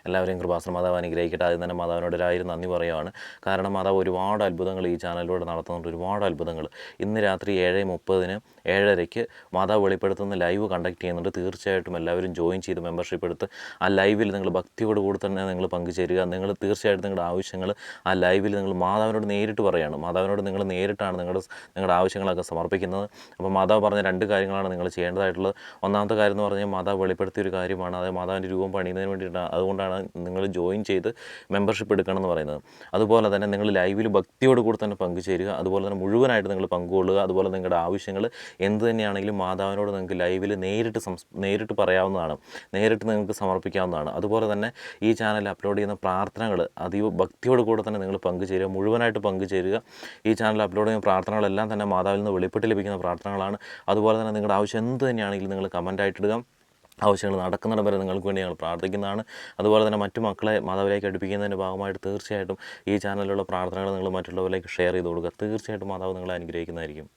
എല്ലാവരെയും കൃപാസന മാതാവ് അനുഗ്രഹിക്കട്ടെ. ആദ്യം തന്നെ മാതാവിനോട് ഒരായിരം നന്ദി പറയുകയാണ്. കാരണം മാതാവ് ഒരുപാട് അത്ഭുതങ്ങൾ ഈ ചാനലിലൂടെ നടത്തുന്നുണ്ട്, ഒരുപാട് അത്ഭുതങ്ങൾ. ഇന്ന് രാത്രി 7:30 7:30 മാതാവ് വെളിപ്പെടുത്തുന്ന ലൈവ് കണ്ടക്ട് ചെയ്യുന്നുണ്ട്. തീർച്ചയായിട്ടും എല്ലാവരും ജോയിൻ ചെയ്ത് മെമ്പർഷിപ്പ് എടുത്ത് ആ ലൈവിൽ നിങ്ങൾ ഭക്തിയോടുകൂടി തന്നെ നിങ്ങൾ പങ്കുചേരുക. നിങ്ങൾ തീർച്ചയായിട്ടും നിങ്ങളുടെ ആവശ്യങ്ങൾ ആ ലൈവിൽ നിങ്ങൾ മാതാവിനോട് നേരിട്ട് പറയുകയാണ്. മാതാവിനോട് നിങ്ങൾ നേരിട്ടാണ് നിങ്ങളുടെ ആവശ്യങ്ങളൊക്കെ സമർപ്പിക്കുന്നത്. അപ്പോൾ മാതാവ് പറഞ്ഞ 2 കാര്യങ്ങളാണ് നിങ്ങൾ ചെയ്യേണ്ടതായിട്ടുള്ളത്. ഒന്നാമത്തെ കാര്യം എന്ന് പറഞ്ഞാൽ മാതാവ് വെളിപ്പെടുത്തിയൊരു കാര്യമാണ്, അതായത് മാതാവിൻ്റെ രൂപം പണിയുന്നതിന് വേണ്ടിയിട്ടാണ്. അതുകൊണ്ടാണ് നിങ്ങൾ ജോയിൻ ചെയ്ത് മെമ്പർഷിപ്പ് എടുക്കണം എന്ന് പറയുന്നത്. അതുപോലെ തന്നെ നിങ്ങൾ ലൈവിൽ ഭക്തിയോടുകൂടി തന്നെ പങ്കുചേരുക. അതുപോലെ തന്നെ മുഴുവനായിട്ട് നിങ്ങൾ പങ്കുകൊള്ളുക. അതുപോലെ നിങ്ങളുടെ ആവശ്യങ്ങൾ എന്ത് തന്നെയാണെങ്കിലും മാതാവിനോട് നിങ്ങൾക്ക് ലൈവിൽ നേരിട്ട് പറയാവുന്നതാണ്, നേരിട്ട് നിങ്ങൾക്ക് സമർപ്പിക്കാവുന്നതാണ്. അതുപോലെ തന്നെ ഈ ചാനൽ അപ്ലോഡ് ചെയ്യുന്ന പ്രാർത്ഥനകൾ അതീവ ഭക്തിയോടുകൂടെ തന്നെ നിങ്ങൾ പങ്കുചേരുക, മുഴുവനായിട്ട് പങ്കുചേരുക. ഈ ചാനൽ അപ്ലോഡ് ചെയ്യുന്ന പ്രാർത്ഥനകളെല്ലാം തന്നെ മാതാവിൽ നിന്ന് വെളിപ്പെട്ട് ലഭിക്കുന്ന പ്രാർത്ഥനകളാണ്. അതുപോലെ തന്നെ നിങ്ങളുടെ ആവശ്യം എന്ത് തന്നെയാണെങ്കിലും നിങ്ങൾ കമൻറ്റായിട്ടിടുക. ആവശ്യങ്ങൾ നടക്കുന്നിടം വരെ നിങ്ങൾക്ക് വേണ്ടി ഞങ്ങൾ പ്രാർത്ഥിക്കുന്നതാണ്. അതുപോലെ തന്നെ മറ്റു മക്കളെ മാതാവിലേക്ക് അടുപ്പിക്കുന്നതിൻ്റെ ഭാഗമായിട്ട് തീർച്ചയായിട്ടും ഈ ചാനലിലുള്ള പ്രാർത്ഥനകൾ നിങ്ങൾ മറ്റുള്ളവരിലേക്ക് ഷെയർ ചെയ്ത് കൊടുക്കുക. തീർച്ചയായിട്ടും മാതാവ് നിങ്ങളെ അനുഗ്രഹിക്കുന്നതായിരിക്കും.